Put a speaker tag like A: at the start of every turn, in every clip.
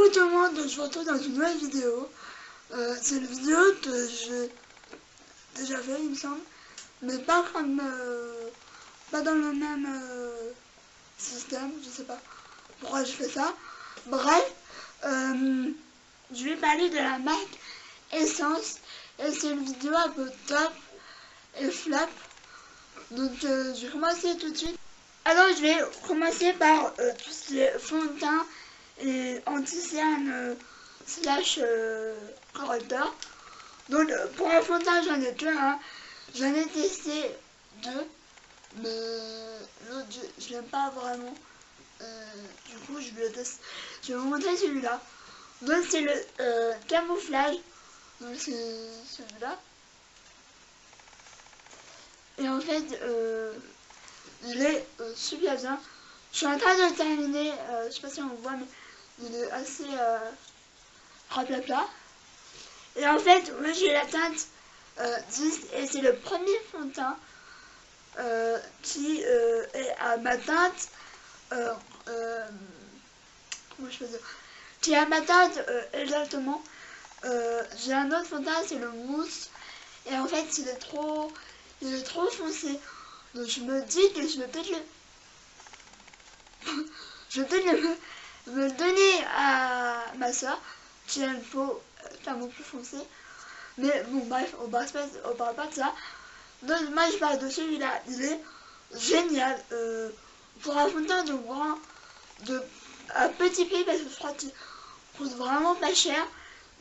A: Coucou tout le monde, je vous retrouve dans une nouvelle vidéo. C'est une vidéo que j'ai déjà fait, il me semble, mais pas comme, pas dans le même système, je sais pas pourquoi je fais ça. Bref, je vais parler de la marque Essence, et c'est une vidéo un peu top et flop, donc je vais commencer tout de suite. Alors je vais commencer par tout ce qui est fond de teint et anti-cerne slash correcteur. Donc pour un fond de teint j'en ai que un, j'en ai testé deux, mais l'autre je l'aime pas vraiment. Du coup je vais vous montrer celui-là. Donc c'est le camouflage, donc c'est celui-là. Et en fait il est super bien. Je suis en train de le terminer, je sais pas si on voit, mais il est assez raplapla. Et en fait, moi j'ai la teinte 10 et c'est le premier fond de teint qui est à ma teinte. Comment je peux dire, qui est à ma teinte exactement. J'ai un autre fond de teint, c'est le mousse. Et en fait, il est trop foncé. Donc je me dis que je vais peut-être me le donner à ma soeur qui a une peau clairement plus foncée. Mais bon, bref, on parle pas de ça. Donc moi je parle de celui-là, il est génial. Pour un fond de teint à petit prix, parce que je crois qu'il coûte vraiment pas cher,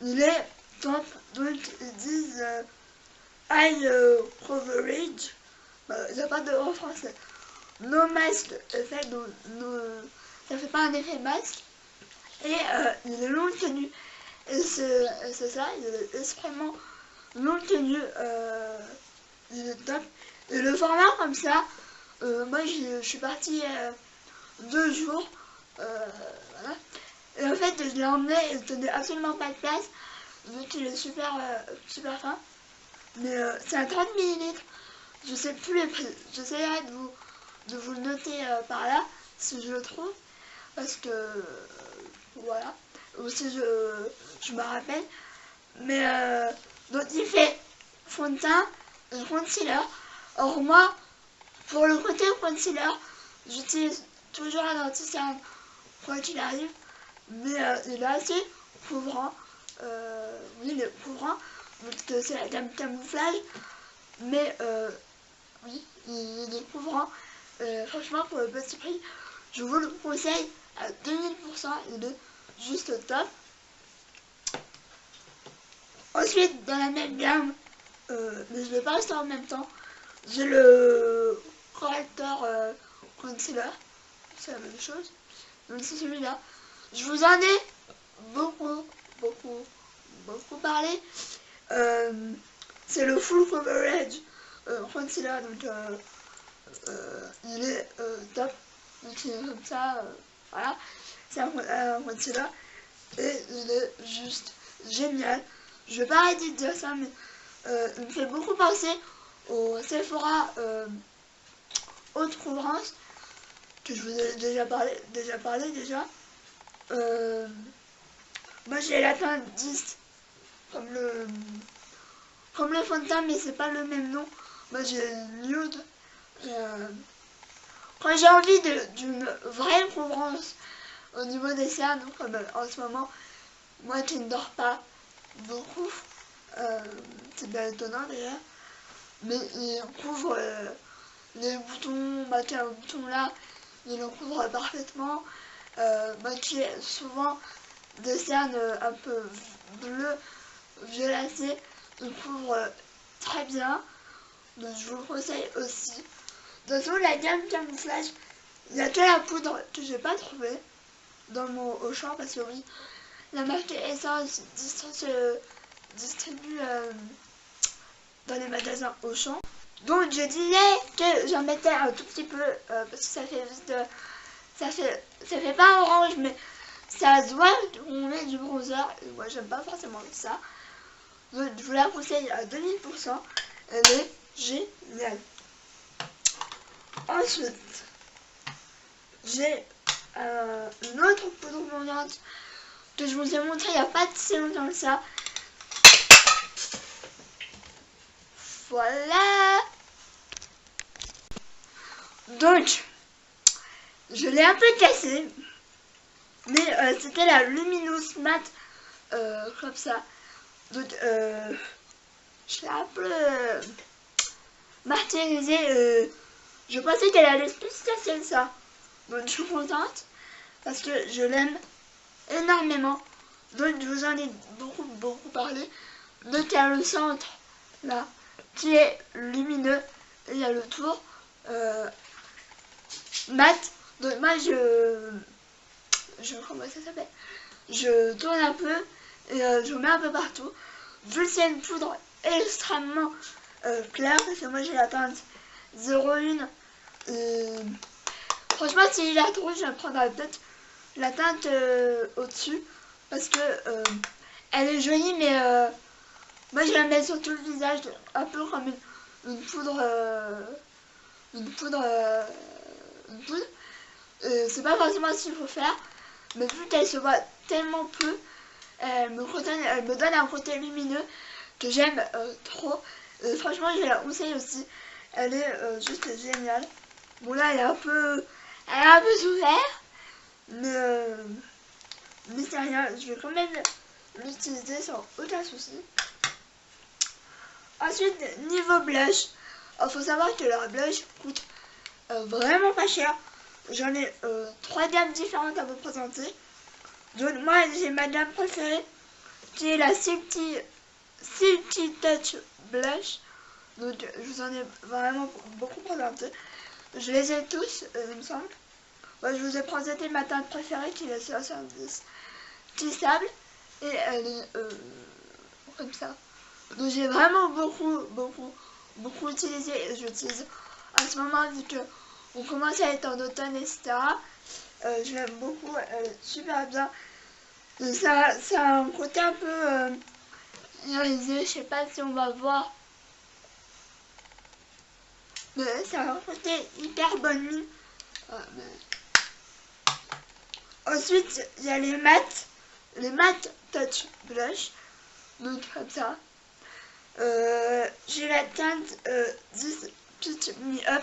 A: il est top. Donc ils disent eye coverage, il n'y a pas de en français. No mask effet, donc ça fait pas un effet masque. Et il est long tenu. Et c'est ça, il est extrêmement long tenu. Il est top. Et le format comme ça, moi je suis partie 2 jours. Voilà. Et en fait, je l'ai emmené, il tenait absolument pas de place, vu qu'il est super fin. Mais c'est un 30 ml. Je sais plus les prix. J'essaierai de vous le noter par là, si je le trouve. Parce que, voilà. Ou si je me rappelle. Mais, donc il fait fond de teint et concealer. Or moi, pour le côté concealer, j'utilise toujours un anti-cerne quoi qu'il arrive. Mais il est assez couvrant. Oui, il est couvrant. Donc c'est la gamme camouflage. Mais oui, il est couvrant. Franchement, pour le petit prix, je vous le conseille à 2000%. Il est juste top. Ensuite, dans la même gamme, mais je ne vais pas rester en même temps, j'ai le correcteur concealer. C'est la même chose. Donc c'est celui-là. Je vous en ai beaucoup parlé. C'est le full coverage concealer, donc il est top. Donc il est comme ça, voilà. C'est un concealer et il est juste génial. Je vais pas arrêter de dire ça, mais il me fait beaucoup penser au Sephora Haute Couvrance que je vous ai déjà parlé déjà. Moi j'ai la teinte 10 comme le fond de teint, mais c'est pas le même nom. Moi j'ai nude. Quand j'ai envie d'une vraie couvrance au niveau des cernes, comme en ce moment, moi qui ne dors pas beaucoup, c'est bien étonnant déjà, mais il couvre les boutons, qui a un bouton là, il le couvre parfaitement. Moi qui ai souvent des cernes un peu bleues, violacées, il couvre très bien. Donc je vous le conseille aussi. De toute façon, la gamme camouflage, il y a que la poudre que j'ai pas trouvé dans mon Auchan, parce que oui, la marque Essence se distribue dans les magasins Auchan. Donc je disais que j'en mettais un tout petit peu parce que ça fait juste ça fait pas orange, mais ça se voit qu'on met du bronzer et moi j'aime pas forcément ça. Donc je vous la conseille à 2000%. Elle est géniale. Ensuite, j'ai une autre poudre blondante que je vous ai montré il n'y a pas si longtemps que ça. Voilà. Donc, je l'ai un peu cassé. Mais c'était la Luminous Matte. Comme ça. Donc, je l'ai un peu martyrisé. Je pensais qu'elle allait plus se casser que ça. Donc, je suis contente. Parce que je l'aime énormément. Donc, je vous en ai beaucoup parlé. Donc, il y a le centre, là, qui est lumineux. Et il y a le tour mat. Donc, moi, comment ça s'appelle, je tourne un peu et je mets un peu partout. Vu que c'est une poudre extrêmement claire, parce que moi j'ai la teinte 01. Franchement, si je la trouve, je prendrai peut-être la teinte au-dessus, parce que elle est jolie, mais moi je la mets sur tout le visage, un peu comme une poudre. C'est pas forcément ce qu'il faut faire, mais vu qu'elle se voit tellement peu, elle me donne un côté lumineux que j'aime trop. Franchement, je la conseille aussi. Elle est juste géniale. Bon, là, elle a un peu souffert, mais c'est rien. Je vais quand même l'utiliser sans aucun souci. Ensuite, niveau blush, il faut savoir que leur blush coûte vraiment pas cher. J'en ai 3 gammes différentes à vous présenter. Donc moi j'ai ma gamme préférée qui est la Silky Touch Blush. Donc je vous en ai vraiment beaucoup présenté. Je les ai tous, il me semble. Moi, je vous ai présenté ma teinte préférée qui est la 70 petit sable. Et elle est comme ça. Donc j'ai vraiment beaucoup utilisé. Et j'utilise en ce moment vu que on commence à être en automne, etc. Je l'aime beaucoup, elle est super bien. Ça a un côté un peu irisé, je sais pas si on va voir. Mais ça a un côté hyper bonne mine. Ensuite, il y a les matte touch blush. Donc comme ça. J'ai la teinte 10 Peach Me Up.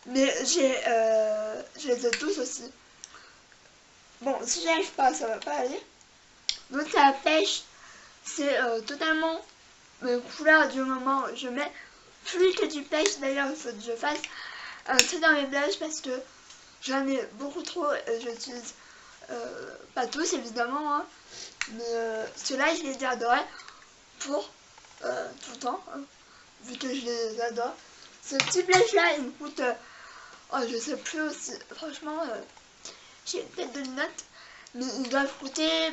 A: Mais je les ai tous aussi. Bon, si j'arrive pas, ça va pas aller. Donc ça pêche, c'est totalement mes couleurs du moment. Je mets plus que du pêche. D'ailleurs, il faut que je fasse un trait dans mes blushs parce que j'en ai beaucoup trop. J'utilise pas tous évidemment, hein, mais ceux-là je les adorais pour tout le temps, hein, vu que je les adore. Ce petit blush là, il me coûte oh, je sais plus aussi, franchement, j'ai une tête de linotte, mais ils doivent coûter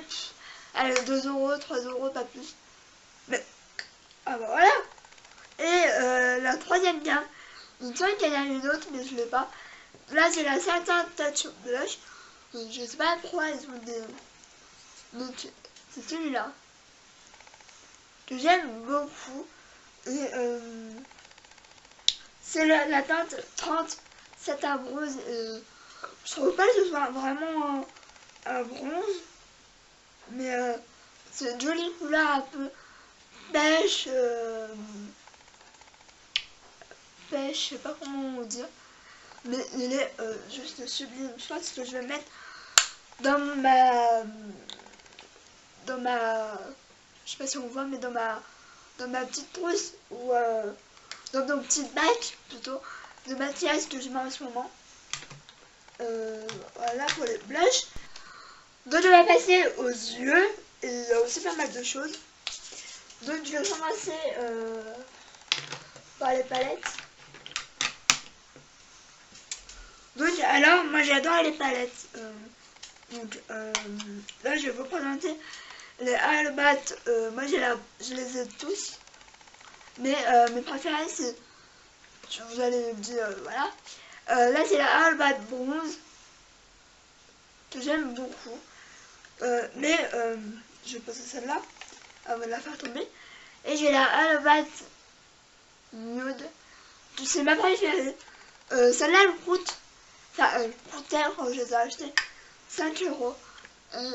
A: allez, 2 €, 3 €, pas plus. Mais, ah bah voilà. Et la troisième gamme, il me semble qu'il y en a une autre, mais je l'ai pas. Là, c'est la Satin Touch Blush. Je sais pas pourquoi ils ont des... Donc, c'est celui-là. Que j'aime beaucoup. Et c'est la teinte 30 satin bronze. Je trouve pas que ce soit vraiment un bronze, mais c'est une jolie couleur un peu pêche, je sais pas comment dire, mais il est juste sublime. Je pense que je vais mettre dans ma, je sais pas si on voit, mais dans ma petite trousse ou dans mon petit bac plutôt de maquillage que je mets en ce moment. Voilà pour les blushs. Donc je vais passer aux yeux et il y a aussi pas mal de choses. Donc je vais commencer par les palettes. Donc alors moi j'adore les palettes. Là je vais vous présenter les Albat. Moi je les ai tous. Mais mes préférés c'est, vous allez me dire, voilà. Là c'est la Albat bronze que j'aime beaucoup. Mais je vais passer celle-là avant de la faire tomber. Et j'ai la Albat nude. C'est ma préférée. Celle-là elle coûte, enfin elle coûtait quand je les ai achetées 5 €. Et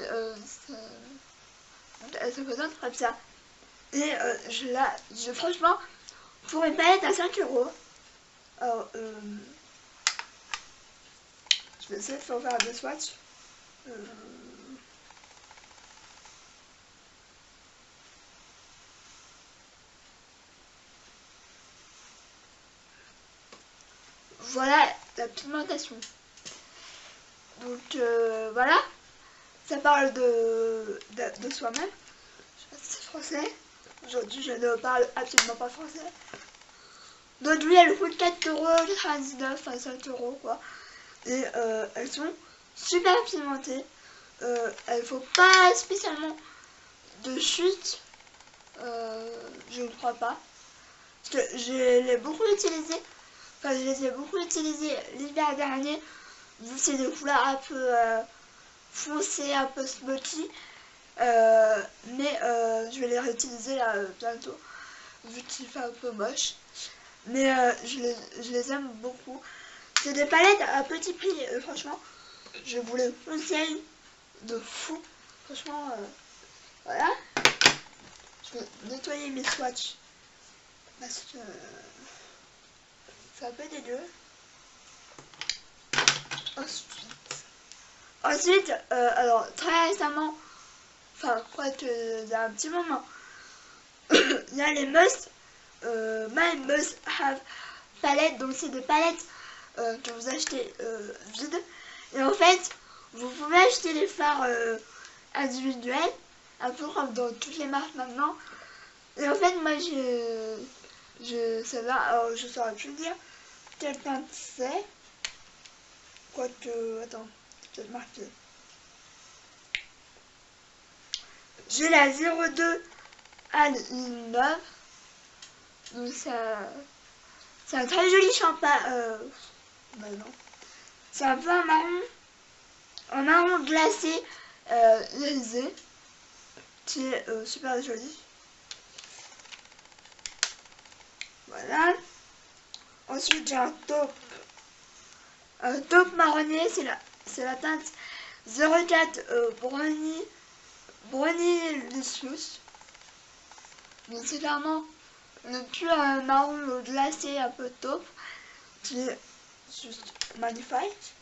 A: elle se présente comme ça. Et franchement, pour une palette à 5 euros, alors, je vais essayer de faire des swatchs. Voilà la pigmentation. Donc voilà, ça parle de soi-même. Je sais pas si c'est français. Aujourd'hui, je ne parle absolument pas français. Donc lui, elle coûte 4,99 €, enfin 5 € quoi. Et elles sont super pigmentées. Elles ne font pas spécialement de chute. Je ne crois pas. Parce que je l'ai beaucoup utilisé. Enfin, je les ai beaucoup utilisées l'hiver dernier. Vu que c'est des couleurs un peu foncées, un peu smokey. Mais je vais les réutiliser là bientôt. Vu qu'il fait un peu moche. Mais je les aime beaucoup. C'est des palettes à petit prix, franchement. Je vous les conseille de fou. Franchement, voilà. Je vais nettoyer mes swatchs. Parce que c'est un peu dégueu. Ensuite, alors très récemment, enfin, quoi que d'un petit moment, il y a les must, my must have palettes. Donc, c'est des palettes que vous achetez vides. Et en fait, vous pouvez acheter les fards individuels, un peu comme dans toutes les marques maintenant. Et en fait, moi, celle-là, alors je saurais plus dire quelle teinte c'est. Quoique, attends, c'est peut-être marqué. J'ai la 02 Al 9. Donc, c'est un très joli champagne. Bah non. C'est un peu un marron glacé irisé. Qui est super joli. Voilà. Ensuite, j'ai un taupe marronnier. C'est la teinte 04 Brownie Licious. Donc, c'est clairement le plus marron glacé, un peu taupe. Qui est juste magnifique.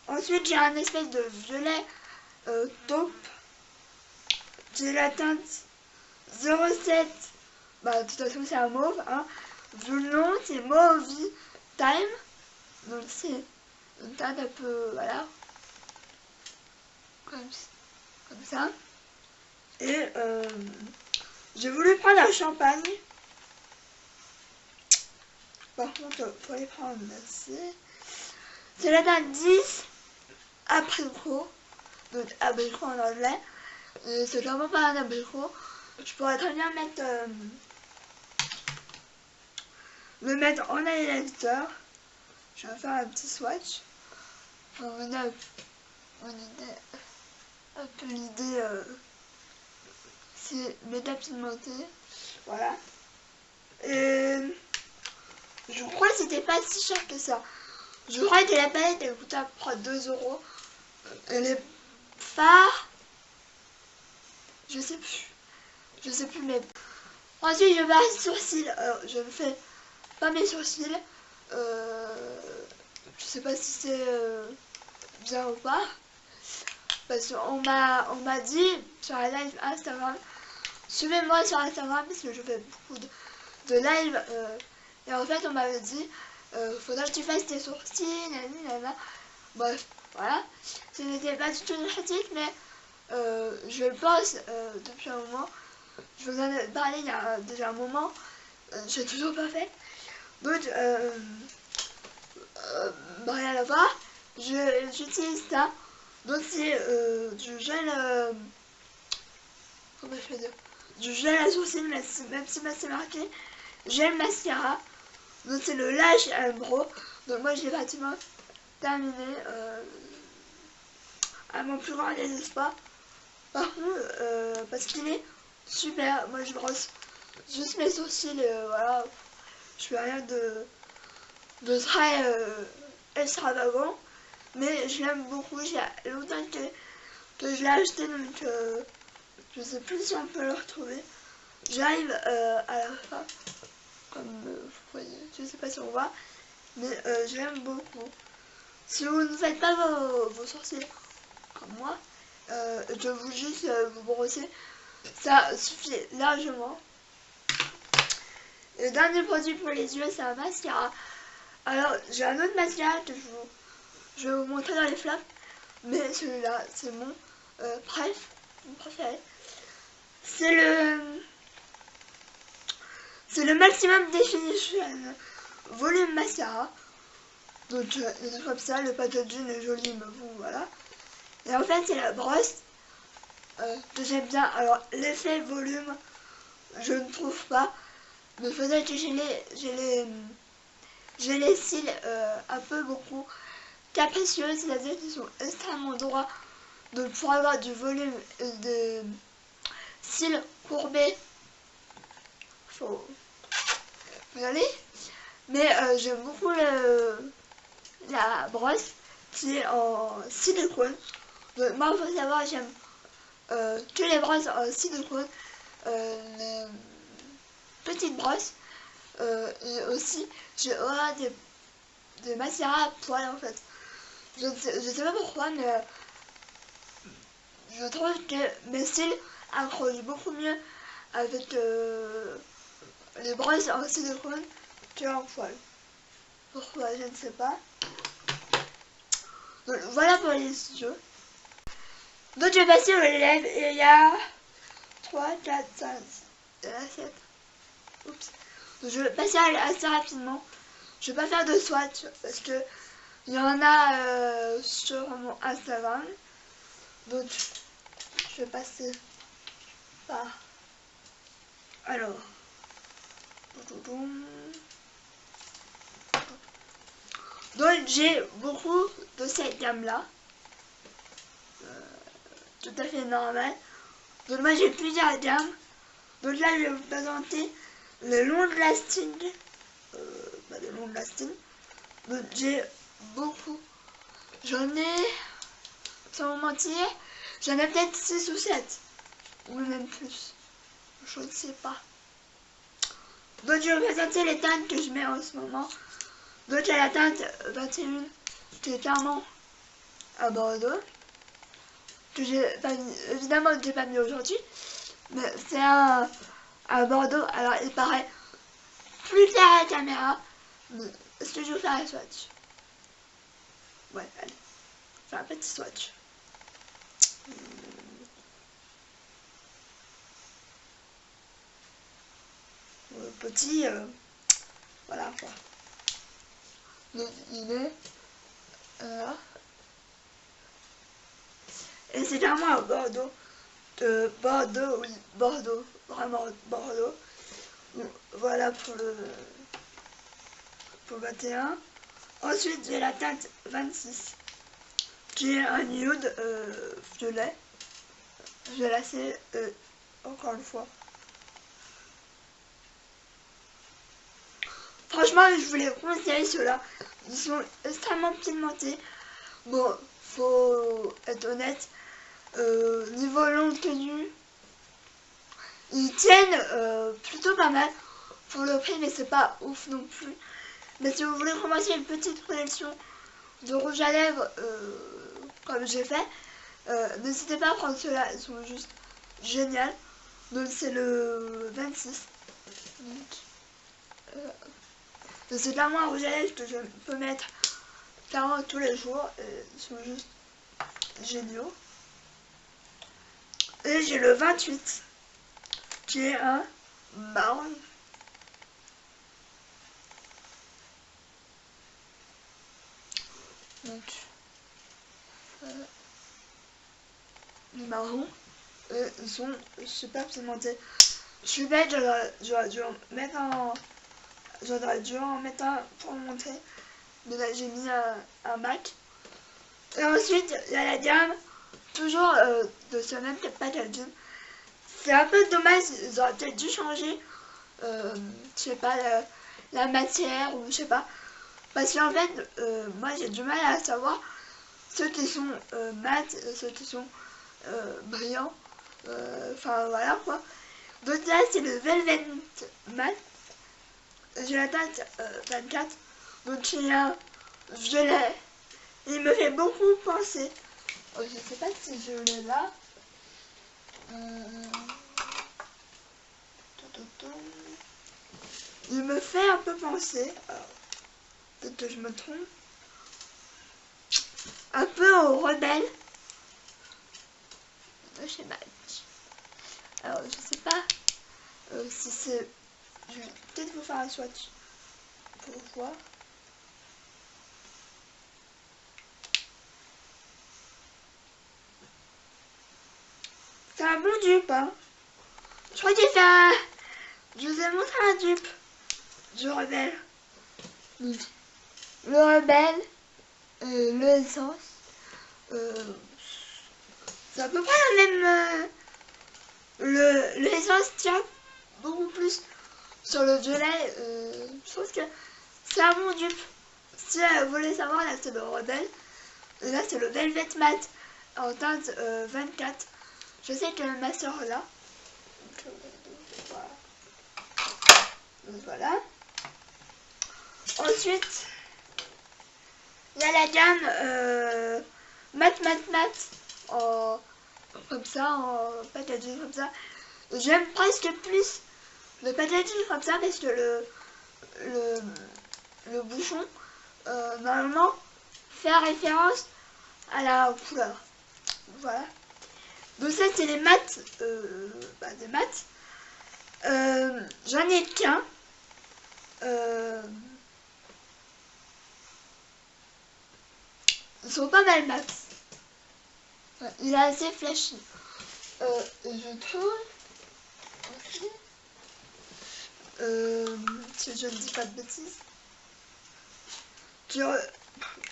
A: Ensuite, j'ai un espèce de violet taupe. J'ai la teinte 07. Bah, de toute façon, c'est un mauve. Hein. Vu le nom, c'est Mauve Time. Donc, c'est une teinte un peu. Voilà. Comme ça. Et j'ai voulu prendre un champagne. Par contre, pour les prendre, merci. C'est la teinte 10 abricot. Donc, abricot en anglais. C'est vraiment pas un abricot. Je pourrais très bien le mettre en highlighter. Je vais faire un petit swatch. Pour vous donner un peu l'idée. C'est méga pigmenté. Voilà. Et je crois que c'était pas si cher que ça. Je crois que la palette elle coûte à peu près 2 €. Et les fards, je sais plus, mais ensuite je vais faire les sourcils. Alors je ne fais pas mes sourcils. Je sais pas si c'est bien ou pas, parce qu'on m'a dit sur la live Instagram, suivez-moi sur Instagram parce que je fais beaucoup de live, et en fait on m'avait dit faudra que tu fasses tes sourcils, nanana. Bref, voilà. Ce n'était pas du tout une critique, mais je le pense depuis un moment. Je vous en ai parlé il y a déjà un moment. J'ai toujours pas fait. Donc, rien à voir. J'utilise ça. Donc, c'est du gel. Comment je peux dire? Du gel à sourcils, même si c'est marqué gel mascara. Donc, c'est le Lash Eyebrow. Donc, moi, j'ai pratiquement terminé. À mon plus grand désespoir. Par contre, parce qu'il est super, moi je brosse juste mes sourcils, voilà, je fais rien de très extravagant, mais je l'aime beaucoup. J'ai longtemps que je l'ai acheté, donc je sais plus si on peut le retrouver. J'arrive à la fin, comme vous voyez, je sais pas si on voit, mais je l'aime beaucoup. Si vous ne faites pas vos sourcils comme moi, je vous juste vous brosser, ça suffit largement. Le dernier produit pour les yeux, c'est un mascara. Alors, j'ai un autre mascara que je vais vous montrer dans les flaps, mais celui-là, c'est mon préféré. C'est le Maximum Definition Volume Mascara. Donc, il est comme ça, le packaging est joli, mais bon, voilà. Et en fait, c'est la brosse que j'aime bien. Alors, l'effet volume, je ne trouve pas. Mais peut-être que j'ai les cils un peu beaucoup capricieux, c'est-à-dire qu'ils sont extrêmement droits. Donc pour avoir du volume de cils courbés, faut y aller. Mais j'aime beaucoup la brosse qui est en silicone. Donc moi, il faut savoir, j'aime que les brosses en silicone. Les petites brosses. Et aussi, j'ai des mascaras à poils en fait. Je sais pas pourquoi, mais je trouve que mes cils accrochent beaucoup mieux avec les brosses en silicone qu'en poils. Pourquoi, je ne sais pas. Donc voilà pour les yeux. Donc je vais passer aux lèvres et il y a 3, 4, 5, il y en a 7. Oups. Donc je vais passer assez rapidement. Je vais pas faire de swatch parce que il y en a sur mon Instagram. Donc je vais passer par. Alors. Donc j'ai beaucoup de cette gamme là. Tout à fait normal. Donc moi j'ai plusieurs gammes. Donc là je vais vous présenter le long lasting. Le long lasting. Donc j'ai beaucoup. J'en ai, sans vous mentir, j'en ai peut-être 6 ou 7. Ou même plus. Je ne sais pas. Donc je vais vous présenter les teintes que je mets en ce moment. Donc il y a la teinte 21 qui est clairement à Bordeaux. Que j'ai pas mis, évidemment que j'ai pas mis aujourd'hui. Mais c'est à Bordeaux. Alors il paraît plus clair à la caméra. Mais est-ce que je vais faire un swatch? Ouais, allez. Fais un petit swatch. Petit, voilà quoi. Donc il est là. Et c'est clairement à Bordeaux. Bordeaux, oui, Bordeaux. Vraiment Bordeaux. Donc, voilà pour le 21. Ensuite j'ai la teinte 26. Qui est un nude violet. Violacé encore une fois. Franchement, je voulais conseiller ceux-là. Ils sont extrêmement pigmentés. Bon, faut être honnête. Niveau longue tenue, ils tiennent plutôt pas mal pour le prix, mais c'est pas ouf non plus. Mais si vous voulez commencer une petite collection de rouge à lèvres, comme j'ai fait, n'hésitez pas à prendre ceux-là. Ils sont juste géniaux. Donc c'est le 26. C'est clairement un rouge à lèvres que je peux mettre clairement tous les jours. Ils sont juste géniaux. Et j'ai le 28 qui est un marron. Donc les marrons ils sont super pigmentés. Je suis bête, j'aurais dû en mettre un pour montrer. Mais là j'ai mis un bac. Et ensuite il y a la gamme toujours de ce même packaging. C'est un peu dommage, ils auraient peut-être dû changer je sais pas la matière ou je sais pas. Parce qu'en fait moi j'ai du mal à savoir ceux qui sont mat, ceux qui sont brillants, enfin voilà quoi. Donc là c'est le Velvet Mat, j'ai la date 24, donc il y a violet, il me fait beaucoup penser, je sais pas si je l'ai là, il me fait un peu penser, peut-être que je me trompe, un peu au rebelle de chez Match. Alors je sais pas si c'est... Je vais peut-être vous faire un swatch pour voir. C'est un bon dupe, hein. Je crois que c'est un... Je vous ai montré un dupe du rebelle. Le rebelle, le essence, c'est à peu près la même... le essence tient beaucoup plus sur le violet. Je trouve que c'est un bon dupe. Si vous voulez savoir, là c'est le rebelle. Et là c'est le Velvet Matte en teinte 24. Je sais que ma soeur là. Donc, voilà. Ensuite, il y a la gamme Matte comme ça, en packaging comme ça. J'aime presque plus le packaging comme ça parce que le bouchon normalement fait référence à la couleur. Voilà. Donc ça c'est les maths, des maths. J'en ai qu'un. Ils sont pas mal mat. Ouais, il est assez flashy. Je trouve aussi, si je ne dis pas de bêtises,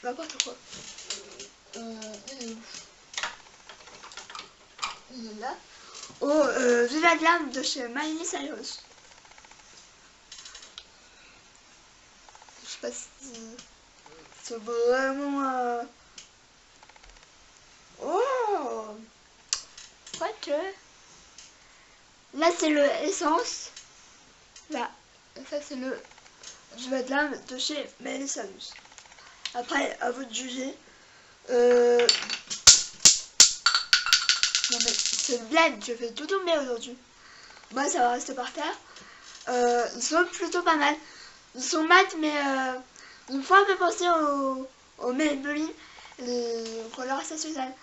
A: n'importe quoi. Il est là. Oh, Viva Glam de chez Miley Cyrus. Je sais pas si c'est vraiment... Oh, quoique. Là c'est le essence. Là, ça c'est le Viva Glam de chez Miley Cyrus. Après, à vous de juger. Non mais c'est une blague, je fais tout tomber aujourd'hui. Moi ça va rester par terre. Ils sont plutôt pas mal. Ils sont mat mais ils me font un peu penser au Maybelline, les couleurs stationnelles.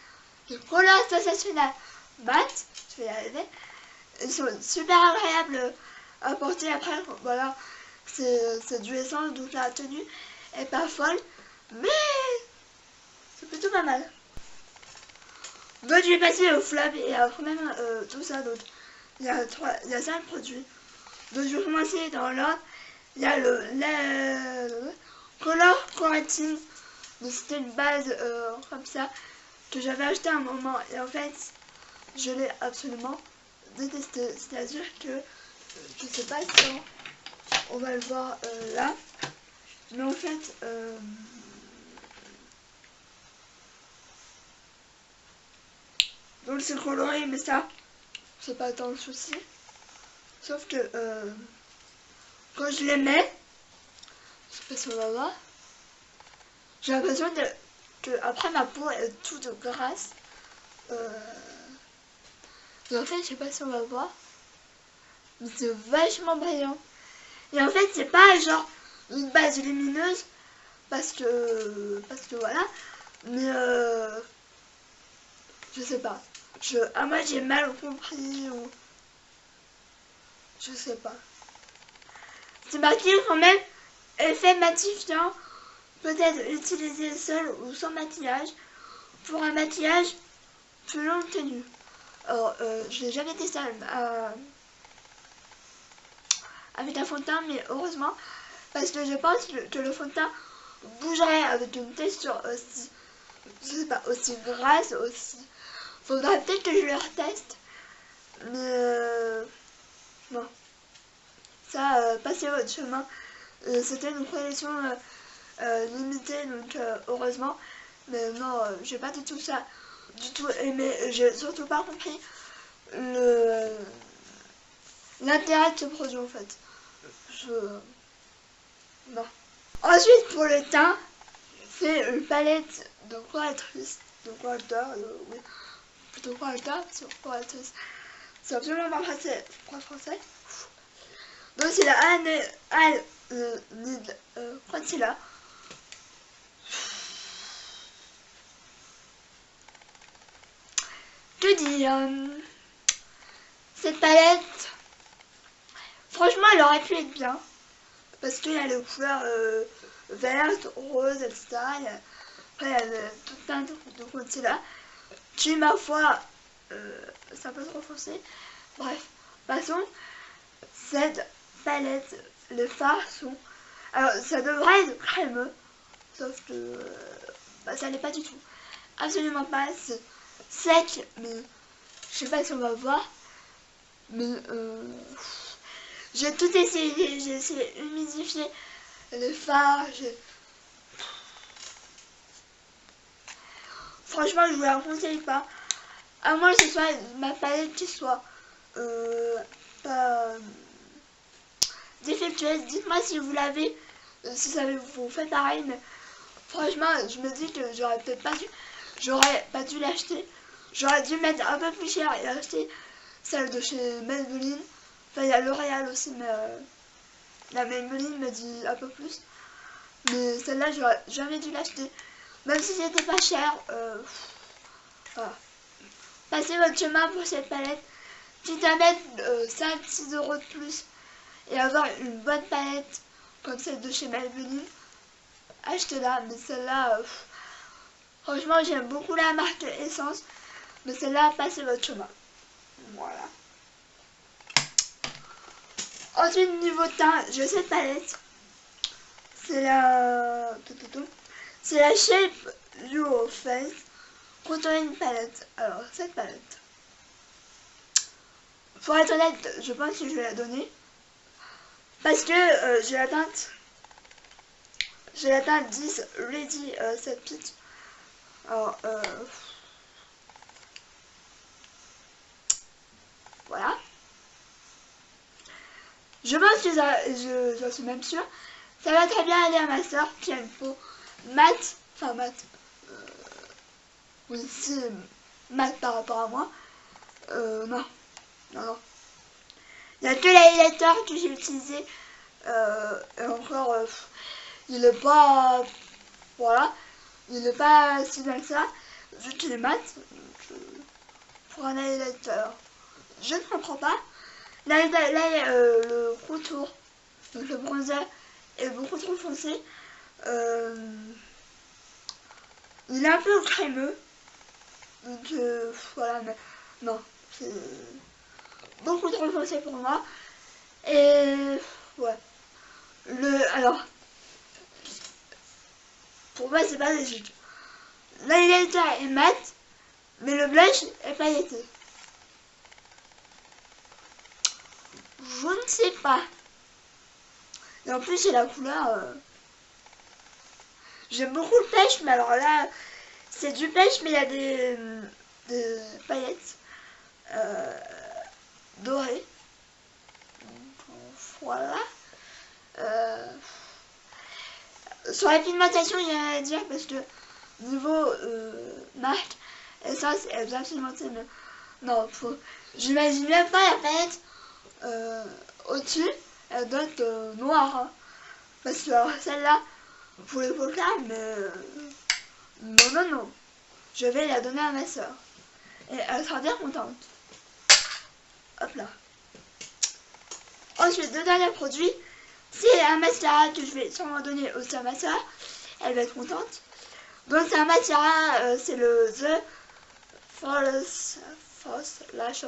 A: Les couleurs stationnelles mat, je vais y arriver. Ils sont super agréables à porter après. Voilà, c'est du essence donc la tenue est pas folle. Mais c'est plutôt pas mal. Donc je vais passer au flop et après même tout ça d'autre. Il y a 5 produits. Donc je vais commencer dans l'ordre. Il y a le Color Correcting. Donc c'était une base comme ça que j'avais acheté à un moment et en fait je l'ai absolument détesté. C'est-à-dire que je sais pas si on va le voir là. Mais en fait donc c'est coloré mais ça c'est pas tant le souci. Sauf que quand je les mets, je sais pas si on va voir, j'ai l'impression que après ma peau est toute grasse. Mais en fait je sais pas si on va voir. Mais c'est vachement brillant. Et en fait c'est pas genre une base lumineuse parce que voilà. Mais je sais pas. Moi j'ai mal compris ou je sais pas. C'est marqué quand même effet matifiant, peut-être utilisé seul ou sans maquillage pour un maquillage plus longue tenue. Alors je n'ai jamais testé avec un fond de teint mais heureusement parce que je pense que le fond de teint bougerait avec une texture aussi, je sais pas, aussi grasse, aussi. Faudra peut-être que je le reteste. Mais non. Ça, passez votre chemin. C'était une collection limitée, donc heureusement. Mais non, j'ai pas du tout ça, du tout aimé. J'ai surtout pas compris l'intérêt de ce produit en fait. Non. Ensuite, pour le teint, c'est une palette de correctrice, de correcteur, oui, plutôt correcteur, sur correctrice. C'est absolument pas français. Donc c'est la Need Concealer. Que dire, cette palette, franchement, elle aurait pu être bien. Parce qu'il y a les couleurs vertes, roses, etc. Après, il y a tout plein de concealer qui, ma foi, c'est un peu trop foncé. Bref, passons. Cette palette, les fards sont... Alors, ça devrait être crémeux, sauf que ça l'est pas du tout. Absolument pas, c'est sec, mais je sais pas si on va voir. Mais j'ai tout essayé, j'ai essayé d'humidifier les fards. Franchement, je vous la conseille pas. À moins que ce soit ma palette qui soit pas défectueuse. Dites-moi si vous l'avez, si ça vous fait pareil. Mais franchement, je me dis que j'aurais pas dû l'acheter. J'aurais dû mettre un peu plus cher et acheter celle de chez Maybelline. Enfin, il y a L'Oréal aussi, mais la Maybelline me dit un peu plus. Mais celle-là, j'aurais jamais dû l'acheter. Même si c'était pas cher. Voilà. Passez votre chemin pour cette palette. Quitte à mettre 5-6 € de plus et avoir une bonne palette comme celle de chez Maybelline, achetez-la. Mais celle-là, franchement, j'aime beaucoup la marque Essence. Mais celle-là, passez votre chemin. Voilà. Ensuite, niveau teint, j'ai cette palette. C'est la... C'est la Shape Your Face Contouring Palette. Alors, cette palette, pour être honnête, je pense que je vais la donner. Parce que j'ai la teinte 10 Ready Set Peach. Alors, voilà. Je pense que j'en suis même sûre. Ça va très bien aller à ma soeur qui a une peau mate. Enfin, mate. Oui, c'est mate par rapport à moi. Non. Non. Il n'y a que l'highlighter que j'ai utilisé. Et encore, il est pas... Voilà. Il n'est pas si bien que ça. Vu qu'il est mat. Pour un highlighter, je ne comprends pas. Là, le contour, donc le bronzer, est beaucoup trop foncé. Il est un peu crémeux. Donc voilà, mais non, c'est beaucoup trop foncé pour moi. Et ouais. Alors, pour moi, c'est pas logique. L'highlighter est mat, mais le blush est pailleté. Je ne sais pas. Et en plus, j'ai la couleur... J'aime beaucoup le pêche, mais alors là, c'est du pêche, mais il y a des paillettes dorées. Donc, voilà. Sur la pigmentation, il y a rien à dire parce que niveau marque, Essence est absolument mais non, j'imagine même pas la paillette au-dessus, elle doit être noire. Hein. Parce que celle-là, pour les paupières, mais non. Je vais la donner à ma soeur. Et elle sera bien contente. Hop là. Ensuite, le dernier produit, c'est un mascara que je vais sûrement donner aussi à ma soeur. Elle va être contente. Donc c'est un mascara, c'est le The False Lashes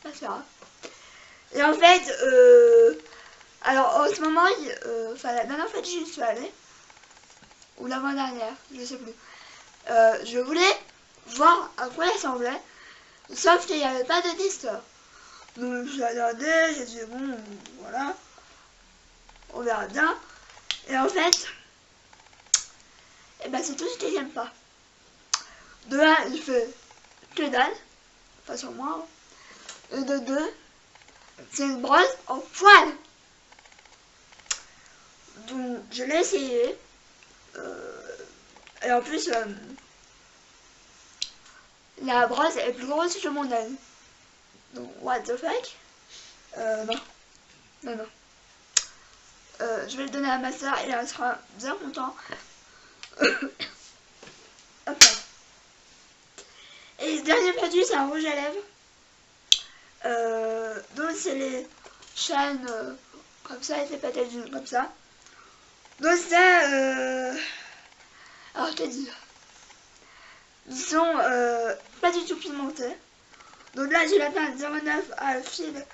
A: mascara. Et en fait, alors en ce moment, enfin la dernière fois que j'y suis allée, ou l'avant-dernière, je sais plus, je voulais voir à quoi il ressemblait, sauf qu'il n'y avait pas de testeur. Donc j'ai regardé, j'ai dit bon, voilà, on verra bien. Et en fait, et ben c'est tout ce que j'aime pas. De 1, il fait que dalle, pas sur moi. Et de 2, c'est une brosse en poil. Donc je l'ai essayé. Et en plus, la brosse est plus grosse que mon œil. Donc what the fuck. Non. Non, non. Je vais le donner à ma soeur et elle sera bien content. Hop là. Et le dernier produit, c'est un rouge à lèvres. Donc c'est les chaînes comme ça, et les patates comme ça. Donc ça, alors je te dis, ils sont pas du tout pimentés. Donc là j'ai la teinte 09 à fil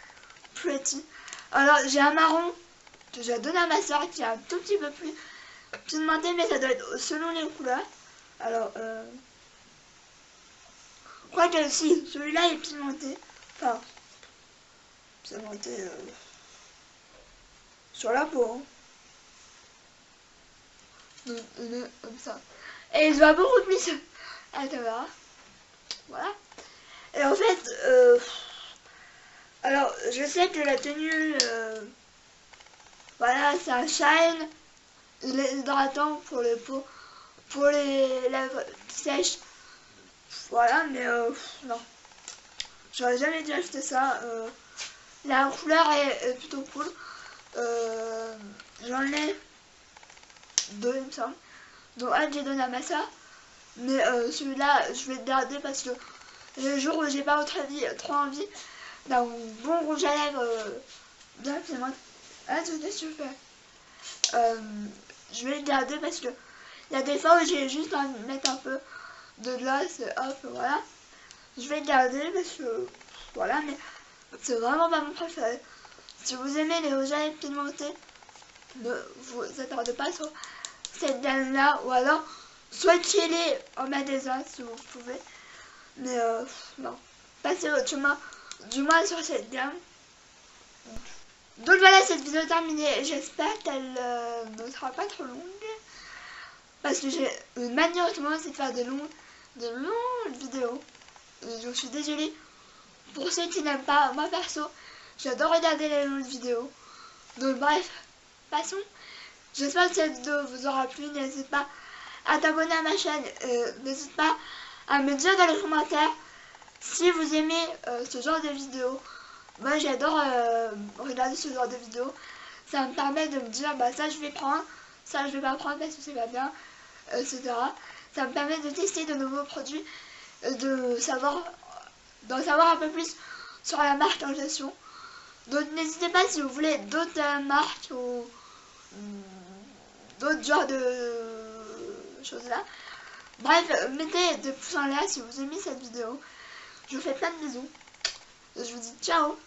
A: pretty. Alors j'ai un marron que je vais donner à ma soeur qui est un tout petit peu plus pimenté, mais ça doit être selon les couleurs. Alors je crois que si celui-là est pimenté, enfin pimenté sur la peau, hein. Comme ça. Et il se voit beaucoup plus à la caméra. Voilà. Et en fait, alors je sais que la tenue, voilà, c'est un shine, il est hydratant pour les peaux, pour les lèvres sèches. Voilà, mais non. J'aurais jamais dû acheter ça. La couleur est plutôt cool. J'en ai 2, il me semble. Donc un j'ai donné à ma soeur. Mais celui-là, je vais le garder parce que le jour où j'ai pas trop envie d'un bon rouge à lèvres bien pimenté. Ah, c'est super. Je vais le garder parce que il y a des fois où j'ai juste envie de mettre un peu de glace, hop, voilà. Je vais le garder parce que voilà, mais c'est vraiment pas mon préféré. Si vous aimez les rouges à lèvres pimentés, ne vous attardez pas sur cette gamme là, ou alors swatchez-les en magasin si vous pouvez, mais non, passez votre chemin du moins sur cette gamme. Donc voilà, cette vidéo est terminée. J'espère qu'elle ne sera pas trop longue, parce que j'ai une manière en ce moment, c'est de faire de longues vidéos. Je suis désolée pour ceux qui n'aiment pas. Moi perso, j'adore regarder les longues vidéos. Donc bref, passons. J'espère que cette vidéo vous aura plu. N'hésite pas à t'abonner à ma chaîne. N'hésite pas à me dire dans les commentaires si vous aimez ce genre de vidéos. Moi j'adore regarder ce genre de vidéos. Ça me permet de me dire bah ça je vais prendre, ça je vais pas prendre parce que c'est pas bien, etc. Ça me permet de tester de nouveaux produits, d'en savoir un peu plus sur la marque en question. Donc n'hésitez pas si vous voulez d'autres marques ou d'autres genres de choses là. Bref, mettez des pouces en l'air si vous aimez cette vidéo. Je vous fais plein de bisous. Je vous dis ciao.